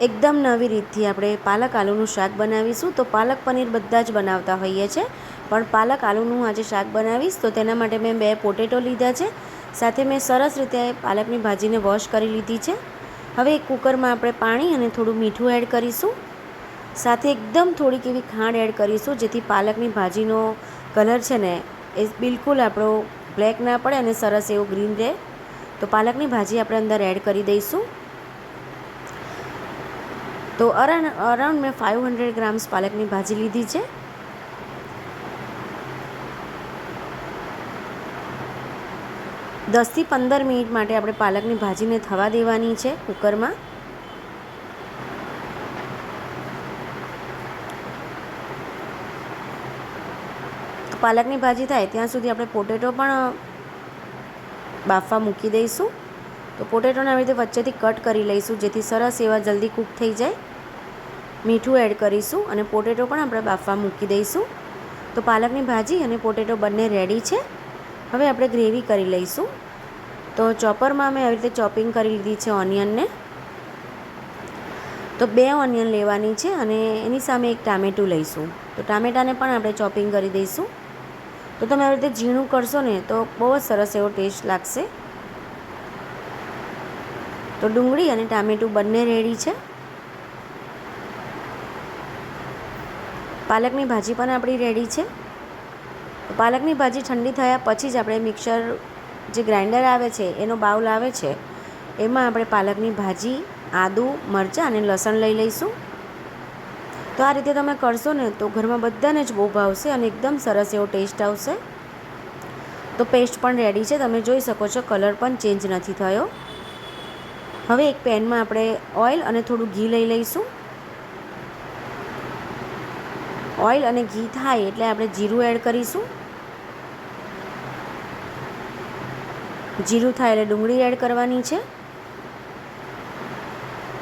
એકદમ નવી રીતથી આપણે પાલક આલુનું શાક બનાવીશું. તો પાલક પનીર બધા જ બનાવતા હોઈએ છીએ, પણ પાલક આલુનું આજે શાક બનાવીશ. તો તેના માટે મેં 2 પોટેટો લીધા છે. સાથે મેં સરસ રીતે પાલકની ભાજીને વોશ કરી લીધી છે. હવે એક કુકરમાં આપણે પાણી અને થોડું મીઠું એડ કરીશું. સાથે એકદમ થોડીક એવી ખાંડ એડ કરીશું, જેથી પાલકની ભાજીનો કલર છે ને એ બિલકુલ આપણો બ્લેક ના પડે અને સરસ એવો ગ્રીન રહે. તો પાલકની ભાજી આપણે અંદર એડ કરી દઈશું. તો અરાઉન્ડ મેં 500 ગ્રામ્સ પાલકની ભાજી લીધી છે. દસથી 15 મિનિટ માટે આપણે પાલકની ભાજીને થવા દેવાની છે કુકરમાં. તો પાલકની ભાજી થાય ત્યાં સુધી આપણે પોટેટો પણ બાફવા મૂકી દઈશું. તો પોટેટોને આવી રીતે વચ્ચેથી કટ કરી લઈશું, જેથી સરસ એવા જલ્દી કૂક થઈ જાય. મીઠું એડ કરીશું અને પોટેટો પણ આપણે બાફવા મૂકી દઈશું. તો પાલકની ભાજી અને પોટેટો બંને રેડી છે. હવે આપણે ગ્રેવી કરી લઈશું. તો ચોપરમાં મેં આવી રીતે ચોપિંગ કરી લીધી છે ઓનિયનને. તો 2 ઓનિયન લેવાની છે અને એની સામે એક ટામેટું લઈશું. તો ટામેટાને પણ આપણે ચોપિંગ કરી દઈશું. તો તમે આવી રીતે ઝીણું કરશો ને તો બહુ જ સરસ એવો ટેસ્ટ લાગશે. તો ડુંગળી અને ટામેટું બંને રેડી છે. પાલકની ભાજી પણ આપણી રેડી છે. પાલકની ભાજી ઠંડી થયા પછી જ આપણે મિક્સર જે ગ્રાઇન્ડર આવે છે એનો બાઉલ આવે છે, એમાં આપણે પાલકની ભાજી, આદું, મરચાં અને લસણ લઈ લઈશું. તો આ રીતે તમે કરશો ને તો ઘરમાં બધાને જ બહુ ભાવશે અને એકદમ સરસ એવો ટેસ્ટ આવશે. તો પેસ્ટ પણ રેડી છે, તમે જોઈ શકો છો, કલર પણ ચેન્જ નથી થયો. હવે એક પેનમાં આપણે ઓઇલ અને થોડું ઘી લઈ લઈશું. ઓઇલ અને ઘી થાય એટલે આપણે જીરું એડ કરીશું. જીરું થાય એટલે ડુંગળી એડ કરવાની છે.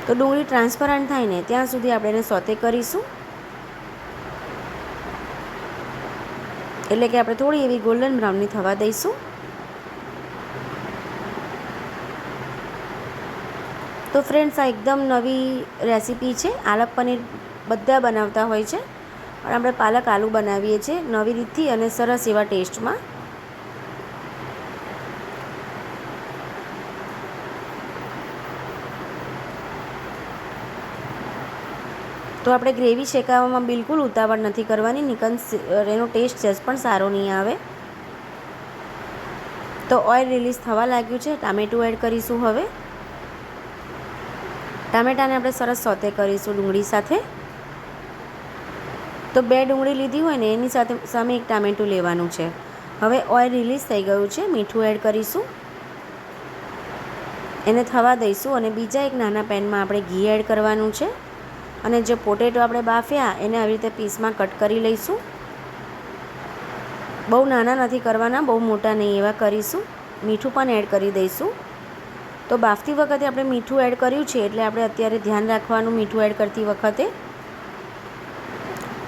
તો ડુંગળી ટ્રાન્સપરન્ટ થાય ને ત્યાં સુધી આપણે એને સોતે કરીશું. એટલે કે આપણે થોડી એવી ગોલ્ડન બ્રાઉનની થવા દઈશું. તો ફ્રેન્ડ્સ, આ એકદમ નવી રેસીપી છે. પાલક પનીર બધા બનાવતા હોય છે, પણ આપણે પાલક આલુ બનાવીએ છીએ નવી રીતથી અને સરસ એવા ટેસ્ટમાં. તો આપણે ગ્રેવી શેકાવવામાં બિલકુલ ઉતાવળ નથી કરવાની, નિકન એનો ટેસ્ટ સહેજ પણ સારો નહીં આવે. તો ઓઇલ રિલીઝ થવા લાગ્યું છે. ટામેટું એડ કરીશું. હવે ટામેટાને આપણે સરસ સોતે કરીશું ડુંગળી સાથે. તો 2 ડુંગળી લીધી હોય ને એની સામે એક ટામેટું લેવાનું છે. હવે ઓઇલ રિલીઝ થઈ ગયું છે. મીઠું એડ કરીશું, એને થવા દઈશું અને બીજા એક નાના પેનમાં આપણે ઘી એડ કરવાનું છે. અને જે પોટેટો આપણે બાફ્યા એને આવી રીતે પીસમાં કટ કરી લઈશું. બહુ નાના નથી કરવાના, બહુ મોટા નહીં એવા કરીશું. મીઠું પણ એડ કરી દઈશું. તો બાફતી વખતે આપણે મીઠું એડ કર્યું છે એટલે આપણે અત્યારે ધ્યાન રાખવાનું મીઠું એડ કરતી વખતે.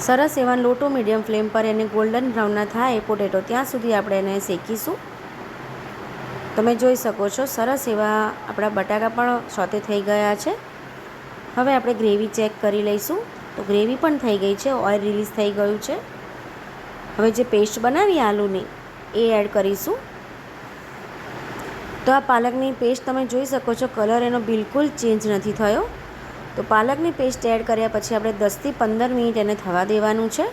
સરસ એવા લો ટુ મીડિયમ ફ્લેમ પર એને ગોલ્ડન બ્રાઉનના થાય પોટેટો ત્યાં સુધી આપણે એને શેકીશું. તમે જોઈ શકો છો, સરસ એવા આપણા બટાકા પણ સોતે થઈ ગયા છે. હવે આપણે ગ્રેવી ચેક કરી લઈશું. તો ગ્રેવી પણ થઈ ગઈ છે, ઓઇલ રિલીઝ થઈ ગયું છે. હવે જે પેસ્ટ બનાવી આલુની એ એડ કરીશું. તો આ પાલકની પેસ્ટ તમે જોઈ શકો છો, કલર એનો બિલકુલ ચેન્જ નથી થયો. તો પાલકની પેસ્ટ એડ કર્યા પછી આપણે 10થી 15 મિનિટ એને થવા દેવાનું છે.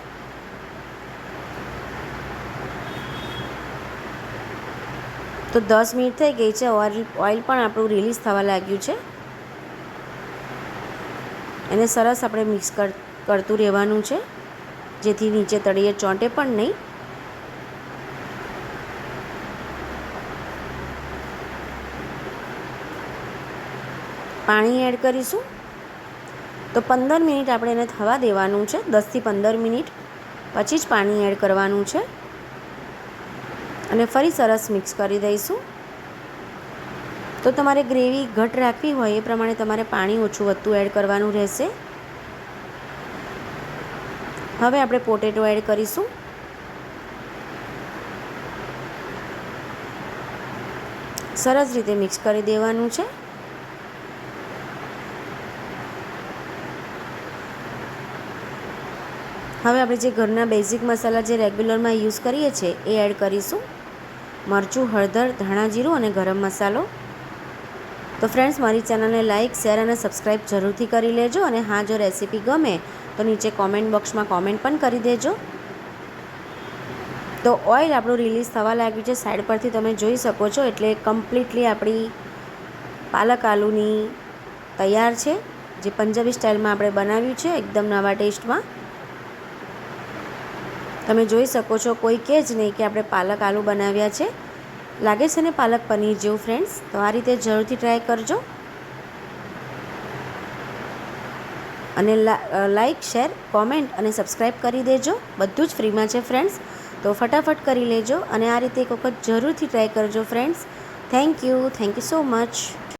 તો 10 મિનિટ થઈ ગઈ છે. ઓઇલ પણ આપણું રિલીઝ થવા લાગ્યું છે. એને સરસ આપણે મિક્સ કરતું રહેવાનું છે, જેથી નીચે તળિયે ચોંટે પણ નહીં. પાણી એડ કરીશું. તો 15 મિનિટ આપણે એને થવા દેવાનું છે. 10થી 15 મિનિટ પછી જ પાણી એડ કરવાનું છે અને ફરી સરસ મિક્સ કરી દઈશું. તો તમારે ગ્રેવી ઘટ રાખવી હોય એ પ્રમાણે તમારે પાણી ઓછું વધતું એડ કરવાનું રહેશે. હવે આપણે પોટેટો એડ કરીશું. સરસ રીતે મિક્સ કરી દેવાનું છે. હવે આપણે જે ઘરના બેઝિક મસાલા જે રેગ્યુલરમાં યુઝ કરીએ છીએ એ એડ કરીશું. મરચું, હળદર, ધાણા જીરું અને ગરમ મસાલો. તો ફ્રેન્ડ્સ, મારી ચેનલને લાઇક, શેર અને સબસ્ક્રાઈબ જરૂરથી કરી લેજો. અને હા, જો રેસીપી ગમે તો નીચે કોમેન્ટ બોક્સમાં કોમેન્ટ પણ કરી દેજો. તો ઓઇલ આપણું રિલીઝ થવા લાગ્યું છે, સાઈડ પરથી તમે જોઈ શકો છો. એટલે કમ્પ્લીટલી આપણી પાલક આલુની તૈયાર છે, જે પંજાબી સ્ટાઇલમાં આપણે બનાવ્યું છે, એકદમ નવા ટેસ્ટમાં. તમે જોઈ શકો છો, કોઈ કહે જ નહીં કે આપણે પાલક આલુ બનાવ્યા છે. લાગે છે ને પાલક પનીર જેવું ફ્રેન્ડ્સ. તો આ રીતે જરૂરથી ટ્રાય કરજો. અને લાઇક, શેર, કોમેન્ટ અને સબસ્ક્રાઈબ કરી દેજો. બધું જ ફ્રીમાં છે ફ્રેન્ડ્સ, તો ફટાફટ કરી લેજો. અને આ રીતે એક વખત જરૂરથી ટ્રાય કરજો friends. Thank you so much.